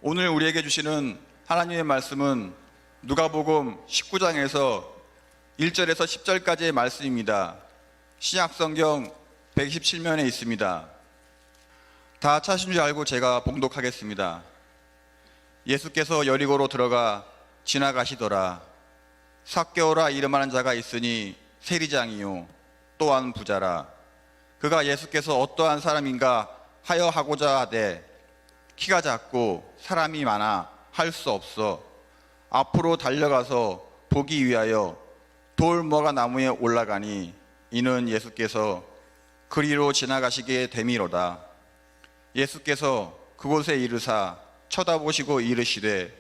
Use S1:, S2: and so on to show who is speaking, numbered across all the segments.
S1: 오늘 우리에게 주시는 하나님의 말씀은 누가복음 19장에서 1절에서 10절까지의 말씀입니다. 신약성경 127면에 있습니다. 다 찾으신 줄 알고 제가 봉독하겠습니다. 예수께서 여리고로 들어가 지나가시더라. 삭개오라 이름하는 자가 있으니 세리장이요 또한 부자라. 그가 예수께서 어떠한 사람인가 하여 하고자 하되 키가 작고 사람이 많아 할 수 없어 앞으로 달려가서 보기 위하여 돌무화과 나무에 올라가니 이는 예수께서 그리로 지나가시게 됨이로다. 예수께서 그곳에 이르사 쳐다보시고 이르시되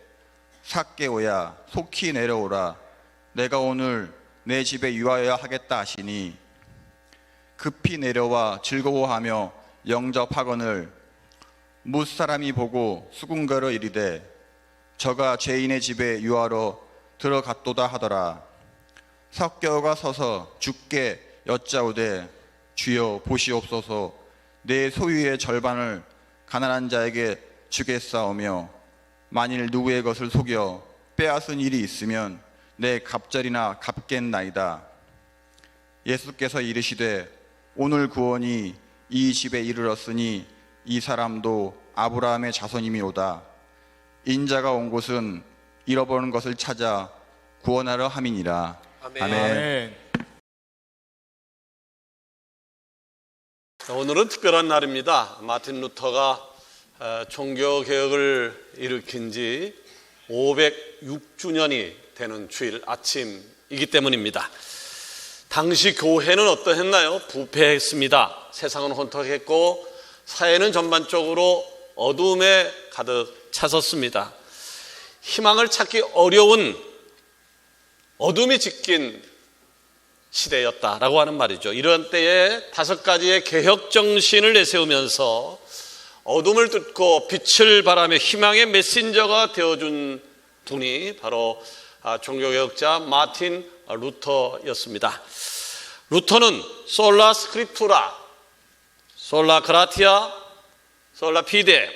S1: 삭개오야 속히 내려오라. 내가 오늘 내 집에 유하여야 하겠다 하시니 급히 내려와 즐거워하며 영접하거늘 무사람이 보고 수군거려 이르되 저가 죄인의 집에 유하러 들어갔도다 하더라. 삭개오가 서서 주께 여짜오되 주여 보시옵소서 내 소유의 절반을 가난한 자에게 주겠사오며 만일 누구의 것을 속여 빼앗은 일이 있으면 내 갑절이나 갚겠나이다. 예수께서 이르시되 오늘 구원이 이 집에 이르렀으니 이 사람도 아브라함의 자손이미로다. 인자가 온 곳은 잃어버린 것을 찾아 구원하려 함이니라.
S2: 아멘.
S1: 아멘.
S2: 오늘은 특별한 날입니다. 마틴 루터가 종교개혁을 일으킨 지 506주년이 되는 주일 아침이기 때문입니다. 당시 교회는 어떠했나요? 부패했습니다. 세상은 혼탁했고 사회는 전반적으로 어둠에 가득 찼었습니다. 희망을 찾기 어려운 어둠이 짙긴 시대였다라고 하는 말이죠. 이런 때에 5가지의 개혁 정신을 내세우면서 어둠을 뚫고 빛을 바라며 희망의 메신저가 되어준 분이 바로 종교개혁자 마틴 루터였습니다. 루터는 솔라 스크립투라, 솔라 그라티아, 솔라 피데,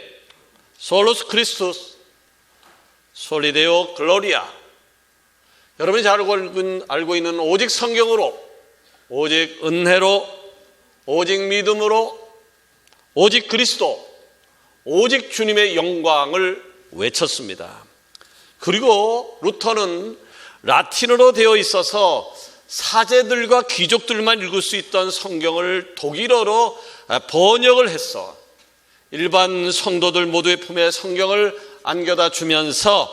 S2: 솔루스 크리스투스, 솔리데오 글로리아, 여러분이 잘 알고 있는 오직 성경으로, 오직 은혜로, 오직 믿음으로, 오직 그리스도, 오직 주님의 영광을 외쳤습니다. 그리고 루터는 라틴어로 되어 있어서 사제들과 귀족들만 읽을 수 있던 성경을 독일어로 번역을 해서 일반 성도들 모두의 품에 성경을 안겨다 주면서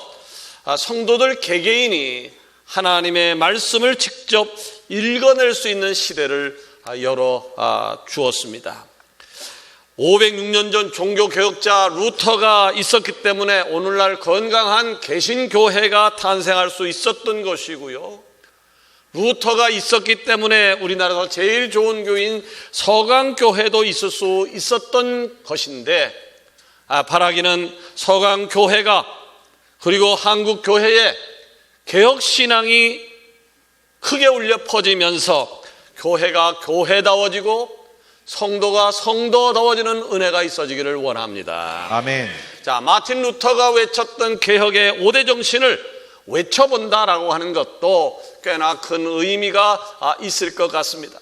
S2: 성도들 개개인이 하나님의 말씀을 직접 읽어낼 수 있는 시대를 열어 주었습니다. 506년 전 종교개혁자 루터가 있었기 때문에 오늘날 건강한 개신교회가 탄생할 수 있었던 것이고요. 루터가 있었기 때문에 우리나라에서 제일 좋은 교회인 서강교회도 있을 수 있었던 것인데, 바라기는 서강교회가 그리고 한국교회의 개혁신앙이 크게 울려 퍼지면서 교회가 교회다워지고 성도가 성도다워지는 은혜가 있어지기를 원합니다.
S3: 아멘.
S2: 자, 마틴 루터가 외쳤던 개혁의 5대 정신을 외쳐본다라고 하는 것도 꽤나 큰 의미가 있을 것 같습니다.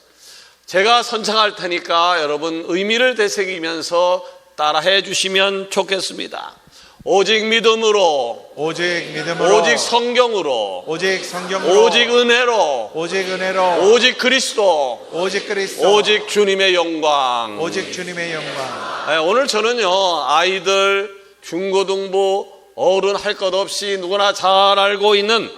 S2: 제가 선창할 테니까 여러분 의미를 되새기면서 따라해 주시면 좋겠습니다. 오직 믿음으로,
S3: 오직 믿음으로,
S2: 오직 성경으로,
S3: 오직 성경으로,
S2: 오직 은혜로,
S3: 오직 은혜로,
S2: 오직 그리스도,
S3: 오직 그리스도,
S2: 오직 주님의 영광.
S3: 오직 주님의 영광.
S2: 오늘 저는요, 아이들, 중고등부, 어른 할 것 없이 누구나 잘 알고 있는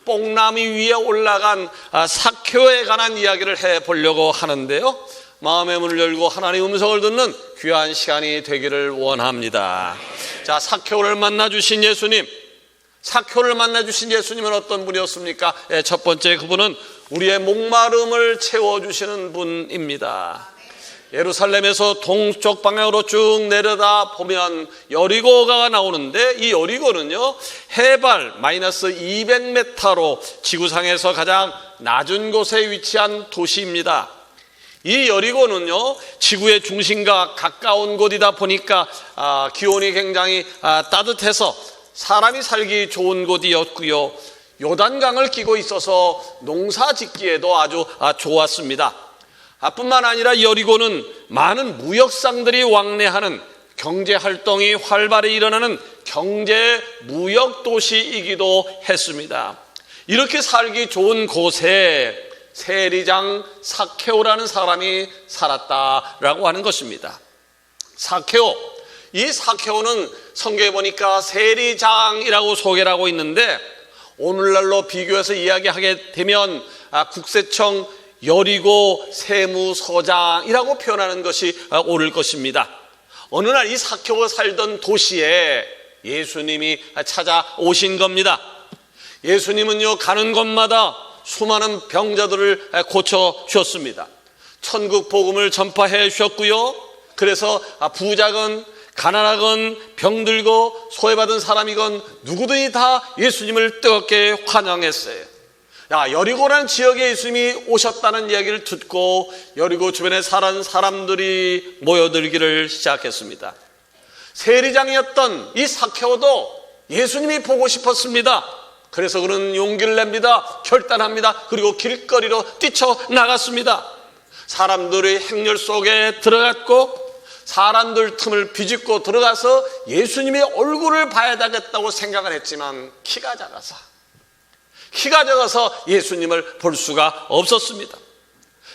S2: 뽕나무 위에 올라간 삭개오에 관한 이야기를 해보려고 하는데요, 마음의 문을 열고 하나님의 음성을 듣는 귀한 시간이 되기를 원합니다. 자, 삭개오를 만나주신 예수님, 삭개오를 만나주신 예수님은 어떤 분이었습니까? 첫 번째, 그분은 우리의 목마름을 채워주시는 분입니다. 예루살렘에서 동쪽 방향으로 쭉 내려다 보면 여리고가 나오는데, 이 여리고는요 해발 마이너스 200m로 지구상에서 가장 낮은 곳에 위치한 도시입니다. 이 여리고는요, 지구의 중심과 가까운 곳이다 보니까 기온이 굉장히 따뜻해서 사람이 살기 좋은 곳이었고요, 요단강을 끼고 있어서 농사 짓기에도 아주 좋았습니다. 뿐만 아니라 여리고는 많은 무역상들이 왕래하는, 경제 활동이 활발히 일어나는 경제 무역 도시이기도 했습니다. 이렇게 살기 좋은 곳에 세리장 삭케오라는 사람이 살았다라고 하는 것입니다. 삭케오, 이 삭케오는 성경에 보니까 세리장이라고 소개를 하고 있는데, 오늘날로 비교해서 이야기하게 되면 국세청 여리고 세무서장이라고 표현하는 것이 옳을 것입니다. 어느 날 이 삭케오가 살던 도시에 예수님이 찾아오신 겁니다. 예수님은요, 가는 곳마다 수많은 병자들을 고쳐주셨습니다. 천국 복음을 전파해 주셨고요, 그래서 부자건 가난하건 병들고 소외받은 사람이건 누구든지 다 예수님을 뜨겁게 환영했어요. 여리고라는 지역에 예수님이 오셨다는 이야기를 듣고 여리고 주변에 사는 사람들이 모여들기를 시작했습니다. 세리장이었던 이 삭케오도 예수님이 보고 싶었습니다. 그래서 그는 용기를 냅니다. 결단합니다. 그리고 길거리로 뛰쳐나갔습니다. 사람들의 행렬 속에 들어갔고, 사람들 틈을 비집고 들어가서 예수님의 얼굴을 봐야 되겠다고 생각을 했지만 키가 작아서 예수님을 볼 수가 없었습니다.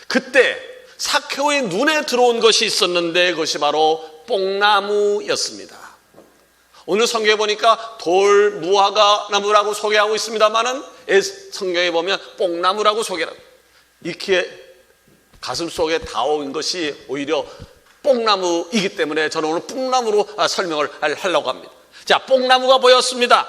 S2: 그때 삭케오의 눈에 들어온 것이 있었는데, 그것이 바로 뽕나무였습니다. 오늘 성경에 보니까 돌 무화과 나무라고 소개하고 있습니다만은 성경에 보면 뽕나무라고 소개하고, 이렇게 가슴 속에 닿은 것이 오히려 뽕나무이기 때문에 저는 오늘 뽕나무로 설명을 하려고 합니다. 자, 뽕나무가 보였습니다.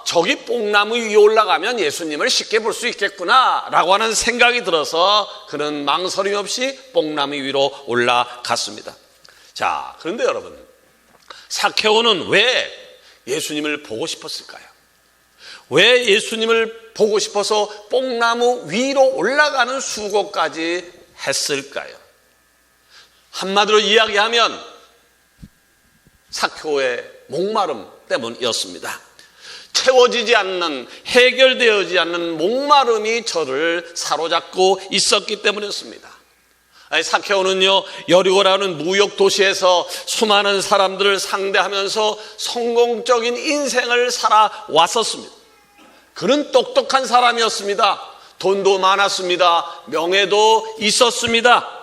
S2: 저기 뽕나무 위에 올라가면 예수님을 쉽게 볼 수 있겠구나 라고 하는 생각이 들어서 그는 망설임 없이 뽕나무 위로 올라갔습니다. 자, 그런데 여러분, 삭케오는 왜 예수님을 보고 싶었을까요? 왜 예수님을 보고 싶어서 뽕나무 위로 올라가는 수고까지 했을까요? 한마디로 이야기하면 삭케오의 목마름 때문이었습니다. 채워지지 않는, 해결되어지지 않는 목마름이 저를 사로잡고 있었기 때문이었습니다. 삭케오는요, 여리고라는 무역 도시에서 수많은 사람들을 상대하면서 성공적인 인생을 살아왔었습니다. 그는 똑똑한 사람이었습니다. 돈도 많았습니다. 명예도 있었습니다.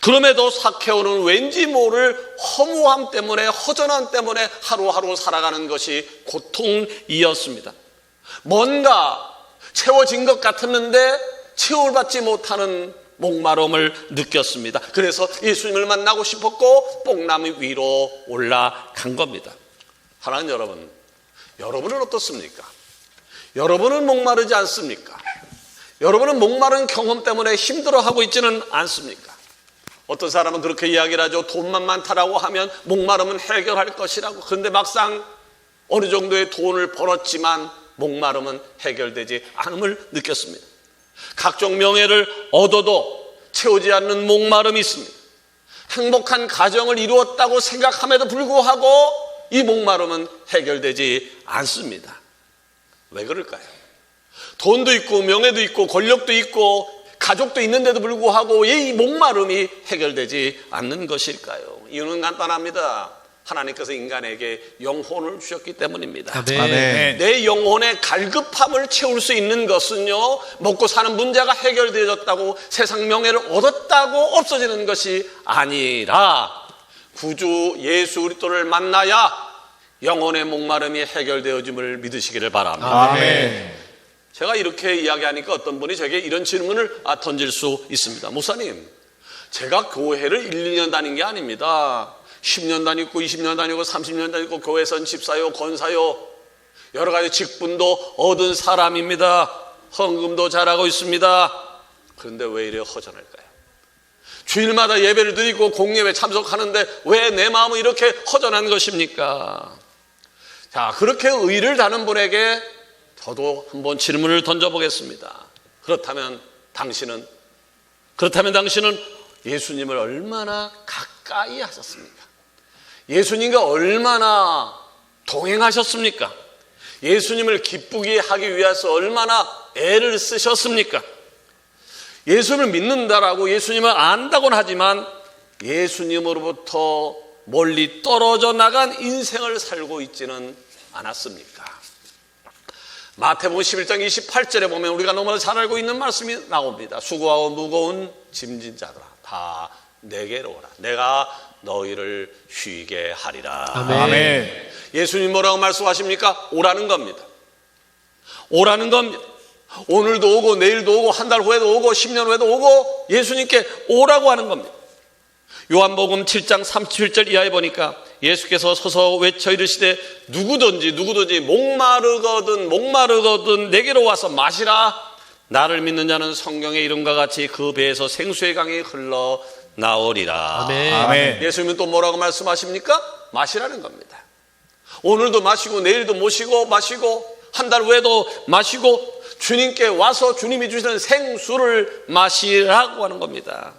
S2: 그럼에도 삭케오는 왠지 모를 허무함 때문에, 허전함 때문에 하루하루 살아가는 것이 고통이었습니다. 뭔가 채워진 것 같았는데 채울 받지 못하는 목마름을 느꼈습니다. 그래서 예수님을 만나고 싶었고 뽕나무 위로 올라간 겁니다. 사랑하는 여러분, 여러분은 어떻습니까? 여러분은 목마르지 않습니까? 여러분은 목마른 경험 때문에 힘들어하고 있지는 않습니까? 어떤 사람은 그렇게 이야기를 하죠. 돈만 많다라고 하면 목마름은 해결할 것이라고. 그런데 막상 어느 정도의 돈을 벌었지만 목마름은 해결되지 않음을 느꼈습니다. 각종 명예를 얻어도 채우지 않는 목마름이 있습니다. 행복한 가정을 이루었다고 생각함에도 불구하고 이 목마름은 해결되지 않습니다. 왜 그럴까요? 돈도 있고 명예도 있고 권력도 있고 가족도 있는데도 불구하고 왜 이 목마름이 해결되지 않는 것일까요? 이유는 간단합니다. 하나님께서 인간에게 영혼을 주셨기 때문입니다.
S3: 아멘.
S2: 내 영혼의 갈급함을 채울 수 있는 것은요, 먹고 사는 문제가 해결되어졌다고 세상 명예를 얻었다고 없어지는 것이 아니라 구주 예수 그리스도를 만나야 영혼의 목마름이 해결되어짐을 믿으시기를 바랍니다.
S3: 아멘.
S2: 제가 이렇게 이야기하니까 어떤 분이 저에게 이런 질문을 던질 수 있습니다. 목사님, 제가 교회를 1, 2년 다닌 게 아닙니다. 10년 다니고 20년 다니고 30년 다니고 교회선 집사요, 권사요, 여러 가지 직분도 얻은 사람입니다. 헌금도 잘하고 있습니다. 그런데 왜 이래 허전할까요? 주일마다 예배를 드리고 공예회 참석하는데 왜 내 마음은 이렇게 허전한 것입니까? 자, 그렇게 의를 다는 분에게 저도 한번 질문을 던져보겠습니다. 그렇다면 당신은 그렇다면 당신은 예수님을 얼마나 가까이 하셨습니까? 예수님과 얼마나 동행하셨습니까? 예수님을 기쁘게 하기 위해서 얼마나 애를 쓰셨습니까? 예수님을 믿는다라고 예수님을 안다고는 하지만 예수님으로부터 멀리 떨어져 나간 인생을 살고 있지는 않았습니까? 마태복음 11장 28절에 보면 우리가 너무나 잘 알고 있는 말씀이 나옵니다. 수고하고 무거운 짐진 자들아 다 내게로 오라. 내가 너희를 쉬게 하리라.
S3: 아멘.
S2: 예수님 뭐라고 말씀하십니까? 오라는 겁니다. 오라는 겁니다. 오늘도 오고 내일도 오고 한 달 후에도 오고 10년 후에도 오고 예수님께 오라고 하는 겁니다. 요한복음 7장 37절 이하에 보니까 예수께서 서서 외쳐 이르시되 누구든지 목마르거든 내게로 와서 마시라. 나를 믿는 자는 성경의 이름과 같이 그 배에서 생수의 강이 흘러 나오리라.
S3: 아멘.
S2: 예수님은 또 뭐라고 말씀하십니까? 마시라는 겁니다. 오늘도 마시고 내일도 마시고 한 달 후에도 마시고 주님께 와서 주님이 주시는 생수를 마시라고 하는 겁니다.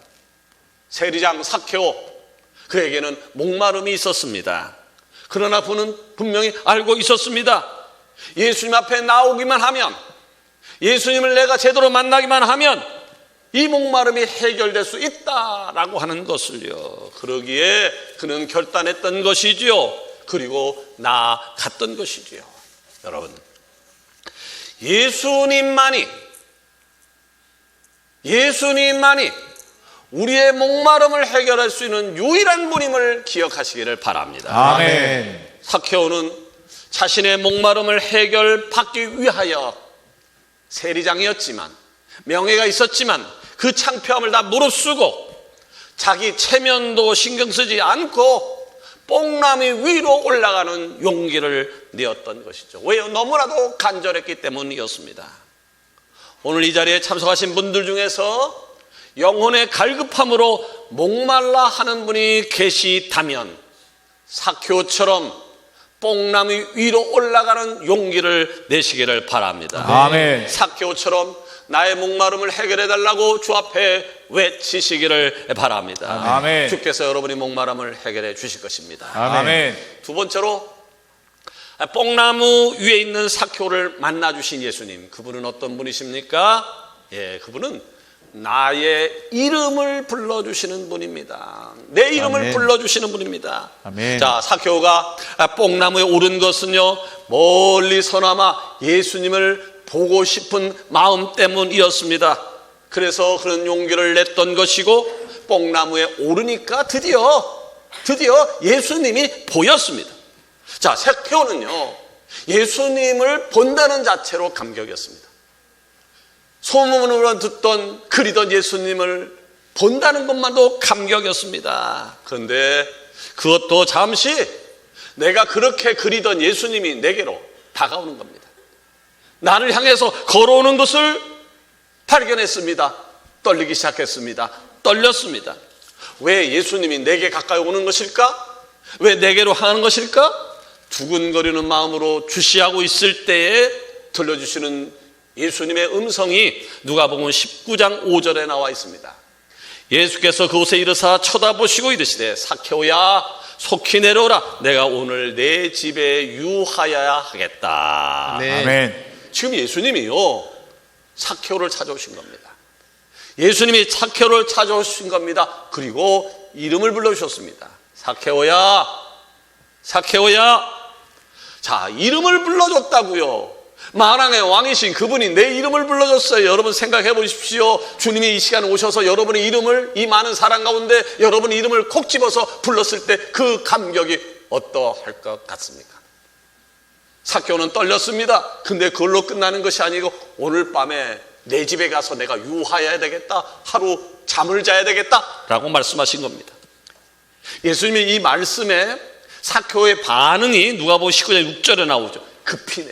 S2: 세리장 삭개오, 그에게는 목마름이 있었습니다. 그러나 그는 분명히 알고 있었습니다. 예수님 앞에 나오기만 하면, 예수님을 내가 제대로 만나기만 하면 이 목마름이 해결될 수 있다라고 하는 것을요. 그러기에 그는 결단했던 것이지요. 그리고 나아갔던 것이지요. 여러분, 예수님만이 우리의 목마름을 해결할 수 있는 유일한 분임을 기억하시기를 바랍니다.
S3: 아멘.
S2: 삭개오는 자신의 목마름을 해결받기 위하여 세리장이었지만, 명예가 있었지만 그 창피함을 다 무릅쓰고 자기 체면도 신경 쓰지 않고 뽕나무 위로 올라가는 용기를 내었던 것이죠. 왜요? 너무나도 간절했기 때문이었습니다. 오늘 이 자리에 참석하신 분들 중에서 영혼의 갈급함으로 목말라 하는 분이 계시다면 삭개오처럼 뽕나무 위로 올라가는 용기를 내시기를 바랍니다.
S3: 아멘.
S2: 삭개오처럼 나의 목마름을 해결해 달라고 주 앞에 외치시기를 바랍니다.
S3: 아멘.
S2: 주께서 여러분의 목마름을 해결해 주실 것입니다.
S3: 아멘.
S2: 두 번째로 뽕나무 위에 있는 삭개오를 만나주신 예수님, 그분은 어떤 분이십니까? 그분은 나의 이름을 불러주시는 분입니다. 내 이름을
S3: 아멘.
S2: 불러주시는 분입니다.
S3: 아멘.
S2: 자, 삭개오가 뽕나무에 오른 것은요, 멀리서나마 예수님을 보고 싶은 마음 때문이었습니다. 그래서 그런 용기를 냈던 것이고, 뽕나무에 오르니까 드디어 예수님이 보였습니다. 자, 삭개오는요, 예수님을 본다는 자체로 감격이었습니다. 소문으로 듣던 그리던 예수님을 본다는 것만도 감격이었습니다. 그런데 그것도 잠시 내가 그렇게 그리던 예수님이 내게로 다가오는 겁니다. 나를 향해서 걸어오는 것을 발견했습니다. 떨리기 시작했습니다. 떨렸습니다. 왜 예수님이 내게 가까이 오는 것일까? 왜 내게로 향하는 것일까? 두근거리는 마음으로 주시하고 있을 때에 들려주시는 예수님의 음성이 누가복음 19장 5절에 나와 있습니다. 예수께서 그곳에 이르사 쳐다보시고 이르시되 삭개오야 속히 내려오라. 내가 오늘 내 집에 유하여야 하겠다.
S3: 네. 아멘.
S2: 지금 예수님이요, 삭개오를 찾아오신 겁니다. 예수님이 삭개오를 찾아오신 겁니다. 그리고 이름을 불러주셨습니다. 삭개오야, 삭개오야. 자, 이름을 불러줬다고요. 만왕의 왕이신 그분이 내 이름을 불러줬어요. 여러분 생각해 보십시오. 주님이 이 시간에 오셔서 여러분의 이름을, 이 많은 사람 가운데 여러분의 이름을 콕 집어서 불렀을 때 그 감격이 어떠할 것 같습니까? 삭개오는 떨렸습니다. 근데 그걸로 끝나는 것이 아니고 오늘 밤에 내 집에 가서 내가 유하여야 되겠다, 하루 잠을 자야 되겠다 라고 말씀하신 겁니다. 예수님이 이 말씀에 삭개오의 반응이 누가복음 19장 6절에 나오죠. 급히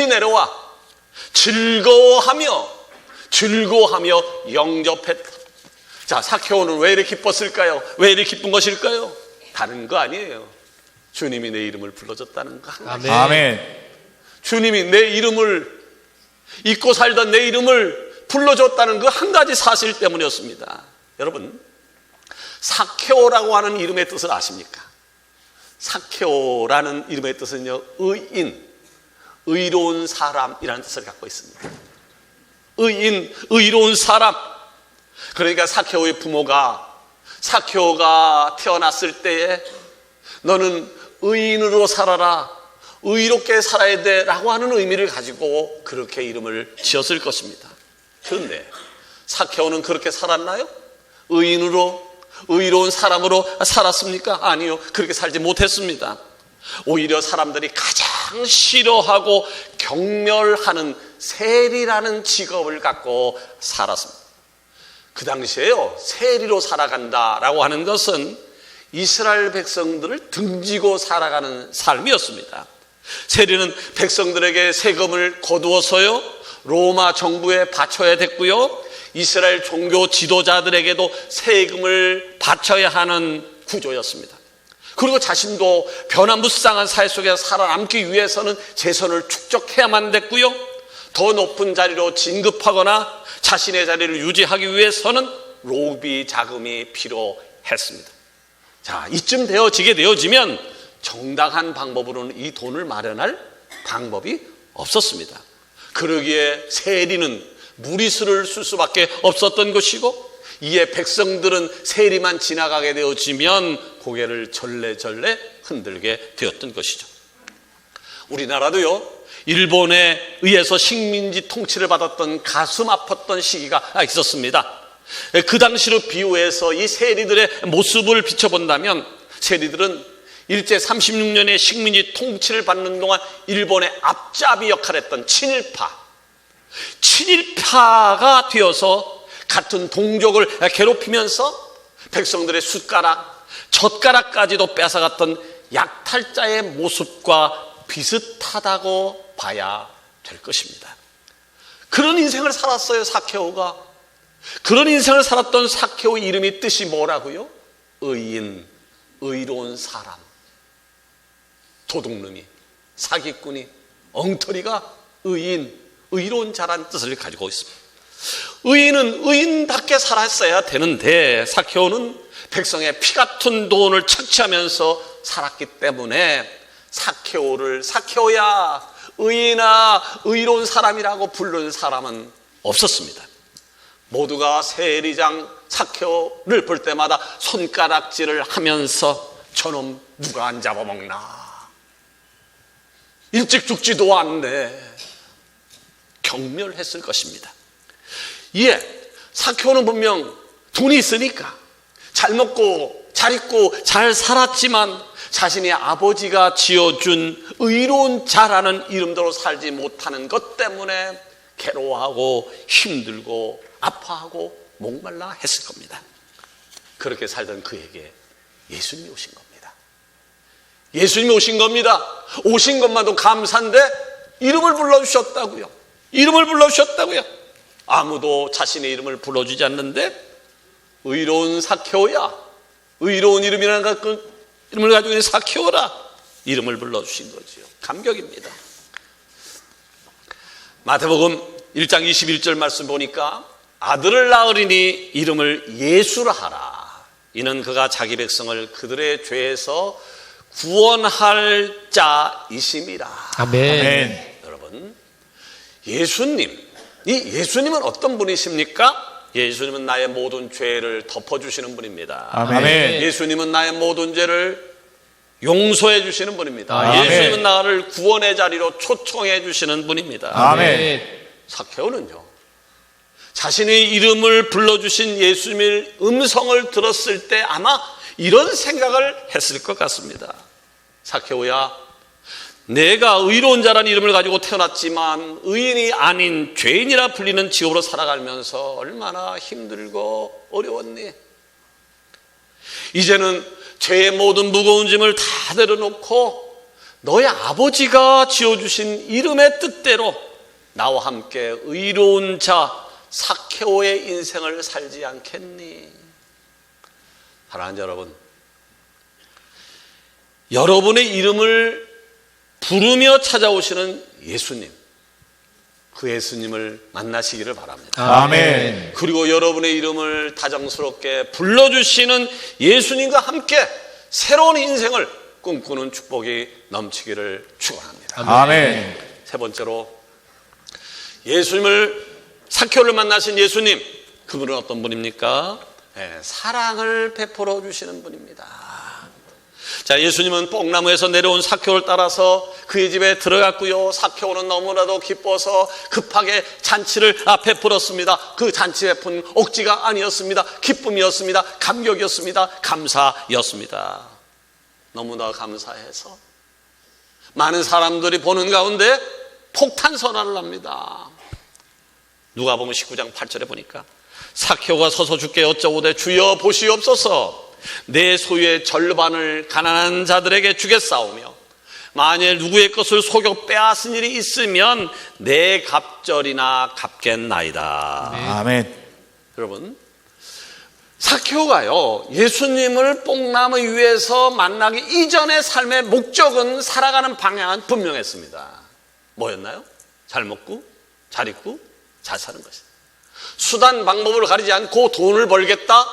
S2: 내려와 즐거워하며 영접했다. 자, 삭개오는 왜 이렇게 기뻤을까요? 왜 이렇게 기쁜 것일까요? 다른 거 아니에요. 주님이 내 이름을 불러줬다는 거.
S3: 아멘.
S2: 주님이 내 이름을, 잊고 살던 내 이름을 불러줬다는 그 한 가지 사실 때문이었습니다. 여러분, 사케오라고 하는 이름의 뜻을 아십니까? 사케오라는 이름의 뜻은요, 의인, 의로운 사람이라는 뜻을 갖고 있습니다. 의인, 의로운 사람. 그러니까 사케오의 부모가 사케오가 태어났을 때에 너는 의인으로 살아라, 의롭게 살아야 돼 라고 하는 의미를 가지고 그렇게 이름을 지었을 것입니다. 그런데 사케오는 그렇게 살았나요? 의인으로, 의로운 사람으로 살았습니까? 아니요, 그렇게 살지 못했습니다. 오히려 사람들이 가장 싫어하고 경멸하는 세리라는 직업을 갖고 살았습니다. 그 당시에요, 세리로 살아간다라고 하는 것은 이스라엘 백성들을 등지고 살아가는 삶이었습니다. 세리는 백성들에게 세금을 거두어서요, 로마 정부에 바쳐야 됐고요, 이스라엘 종교 지도자들에게도 세금을 바쳐야 하는 구조였습니다. 그리고 자신도 변화무쌍한 사회 속에서 살아남기 위해서는 재선을 축적해야만 됐고요, 더 높은 자리로 진급하거나 자신의 자리를 유지하기 위해서는 로비 자금이 필요했습니다. 자, 이쯤 되어지면 정당한 방법으로는 이 돈을 마련할 방법이 없었습니다. 그러기에 세리는 무리수를 쓸 수밖에 없었던 것이고, 이에 백성들은 세리만 지나가게 되어지면 고개를 절레절레 흔들게 되었던 것이죠. 우리나라도요, 일본에 의해서 식민지 통치를 받았던 가슴 아팠던 시기가 있었습니다. 그 당시로 비유해서 이 세리들의 모습을 비춰본다면, 세리들은 일제 36년의 식민지 통치를 받는 동안 일본의 앞잡이 역할을 했던 친일파가 되어서 같은 동족을 괴롭히면서 백성들의 숟가락, 젓가락까지도 뺏어갔던 약탈자의 모습과 비슷하다고 봐야 될 것입니다. 그런 인생을 살았어요, 사케오가. 그런 인생을 살았던 사케오의 이름이 뜻이 뭐라고요? 의인, 의로운 사람. 도둑놈이, 사기꾼이, 엉터리가 의인, 의로운 자라는 뜻을 가지고 있습니다. 의인은 의인답게 살았어야 되는데, 사케오는 백성의 피 같은 돈을 착취하면서 살았기 때문에 사케오를 사케오야, 의인아, 의로운 사람이라고 부르는 사람은 없었습니다. 모두가 세리장 사케오를 볼 때마다 손가락질을 하면서 저놈 누가 안 잡아먹나, 일찍 죽지도 않네, 경멸했을 것입니다. 이에 사케오는 분명 돈이 있으니까 잘 먹고 잘 입고 잘 살았지만 자신의 아버지가 지어준 의로운 자라는 이름대로 살지 못하는 것 때문에 괴로워하고 힘들고 아파하고 목말라 했을 겁니다. 그렇게 살던 그에게 예수님이 오신 겁니다. 예수님이 오신 겁니다. 오신 것만도 감사한데 이름을 불러주셨다고요. 이름을 불러주셨다고요. 아무도 자신의 이름을 불러주지 않는데 의로운 사케오야, 의로운 이름이라는 이름을 가지고 있는 사케오라, 이름을 불러주신 거지요. 감격입니다. 마태복음 1장 21절 말씀 보니까 아들을 낳으리니 이름을 예수라 하라. 이는 그가 자기 백성을 그들의 죄에서 구원할 자이심이라.
S3: 아멘.
S2: 여러분, 예수님은 어떤 분이십니까? 예수님은 나의 모든 죄를 덮어주시는 분입니다.
S3: 아멘.
S2: 예수님은 나의 모든 죄를 용서해 주시는 분입니다.
S3: 아멘.
S2: 예수님은 나를 구원의 자리로 초청해 주시는 분입니다.
S3: 아멘.
S2: 사케오는요, 자신의 이름을 불러주신 예수님의 음성을 들었을 때 아마 이런 생각을 했을 것 같습니다. 사케오야, 내가 의로운 자라는 이름을 가지고 태어났지만 의인이 아닌 죄인이라 불리는 직업으로 살아가면서 얼마나 힘들고 어려웠니? 이제는 죄의 모든 무거운 짐을 다 내려놓고 너의 아버지가 지어주신 이름의 뜻대로 나와 함께 의로운 자 사케오의 인생을 살지 않겠니? 사랑하는 여러분, 여러분의 이름을 부르며 찾아오시는 예수님, 그 예수님을 만나시기를 바랍니다.
S3: 아멘.
S2: 그리고 여러분의 이름을 다정스럽게 불러주시는 예수님과 함께 새로운 인생을 꿈꾸는 축복이 넘치기를 축원합니다.
S3: 아멘.
S2: 세 번째로 사케오를 만나신 예수님, 그분은 어떤 분입니까? 사랑을 베풀어 주시는 분입니다. 자, 예수님은 뽕나무에서 내려온 사케오를 따라서 그의 집에 들어갔고요. 사케오는 너무나도 기뻐서 급하게 잔치를 베풀었습니다. 그 잔치 베푼 억지가 아니었습니다. 기쁨이었습니다. 감격이었습니다. 감사였습니다. 너무나 감사해서 많은 사람들이 보는 가운데 폭탄 선언을 합니다. 누가복음 19장 8절에 보니까 사케오가 서서 주께 여쭤오되 주여 보시옵소서, 내 소유의 절반을 가난한 자들에게 주겠사오며 만일 누구의 것을 속여 빼앗은 일이 있으면 내 갑절이나 갚겠나이다.
S3: 아멘.
S2: 여러분, 사케오가요, 예수님을 뽕나무 위에서 만나기 이전의 삶의 목적은, 살아가는 방향은 분명했습니다. 뭐였나요? 잘 먹고 잘 입고 잘 사는 것이다. 수단 방법을 가리지 않고 돈을 벌겠다,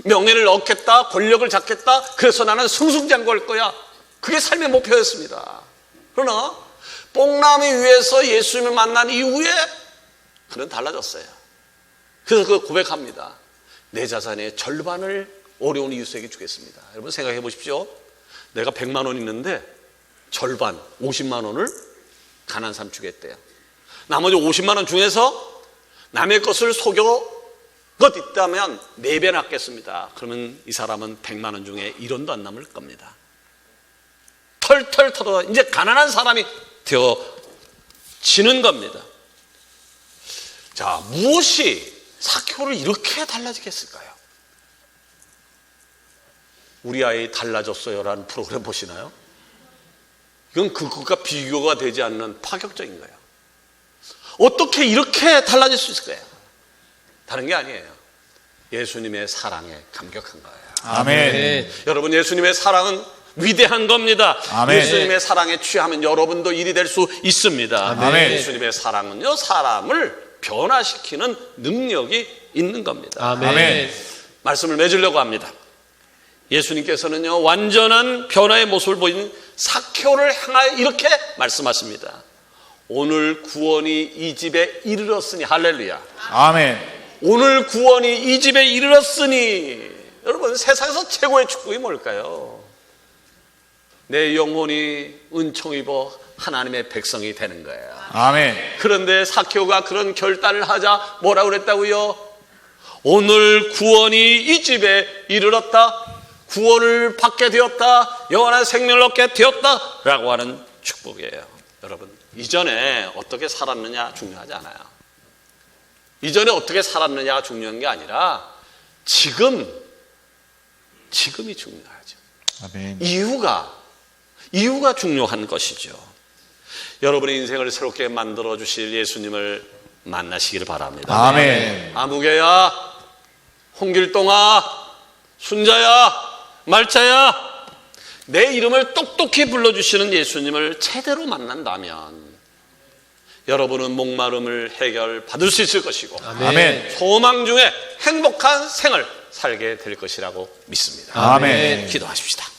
S2: 명예를 얻겠다, 권력을 잡겠다, 그래서 나는 승승장구할 거야. 그게 삶의 목표였습니다. 그러나 뽕나무 위에서 예수님을 만난 이후에 그는 달라졌어요. 그래서 그 고백합니다. 내 자산의 절반을 어려운 이웃에게 주겠습니다. 여러분 생각해 보십시오. 내가 100만 원 있는데 절반 50만 원을 가난한 사람 주겠대요. 나머지 50만 원 중에서 남의 것을 속여 것 있다면 4배 낫겠습니다. 그러면 이 사람은 100만 원 중에 1원도 안 남을 겁니다. 털털 털어 이제 가난한 사람이 되어지는 겁니다. 자, 무엇이 사케오를 이렇게 달라지게 했을까요? 우리 아이 달라졌어요라는 프로그램 보시나요? 이건 그것과 비교가 되지 않는 파격적인 거예요. 어떻게 이렇게 달라질 수 있을까요? 다른 게 아니에요. 예수님의 사랑에 감격한 거예요.
S3: 아멘.
S2: 여러분, 예수님의 사랑은 위대한 겁니다.
S3: 아멘.
S2: 예수님의 사랑에 취하면 여러분도 일이 될 수 있습니다.
S3: 아멘.
S2: 예수님의 사랑은요, 사람을 변화시키는 능력이 있는 겁니다.
S3: 아멘.
S2: 말씀을 맺으려고 합니다. 예수님께서는요, 완전한 변화의 모습을 보이는 사케오를 향하여 이렇게 말씀하십니다. 오늘 구원이 이 집에 이르렀으니, 할렐루야.
S3: 아멘.
S2: 오늘 구원이 이 집에 이르렀으니. 여러분, 세상에서 최고의 축복이 뭘까요? 내 영혼이 은총 입어 하나님의 백성이 되는 거예요.
S3: 아멘.
S2: 그런데 사케오가 그런 결단을 하자 뭐라고 그랬다고요? 오늘 구원이 이 집에 이르렀다. 구원을 받게 되었다. 영원한 생명을 얻게 되었다. 라고 하는 축복이에요. 여러분, 이전에 어떻게 살았느냐 중요하지 않아요. 이전에 어떻게 살았느냐가 중요한 게 아니라 지금이 중요하죠.
S3: 아멘.
S2: 이유가 중요한 것이죠. 여러분의 인생을 새롭게 만들어 주실 예수님을 만나시기를 바랍니다.
S3: 아멘.
S2: 아무개야, 홍길동아, 순자야, 말자야, 내 이름을 똑똑히 불러주시는 예수님을 제대로 만난다면 여러분은 목마름을 해결받을 수 있을 것이고,
S3: 아멘.
S2: 소망 중에 행복한 생을 살게 될 것이라고 믿습니다.
S3: 아멘.
S2: 기도하십시다.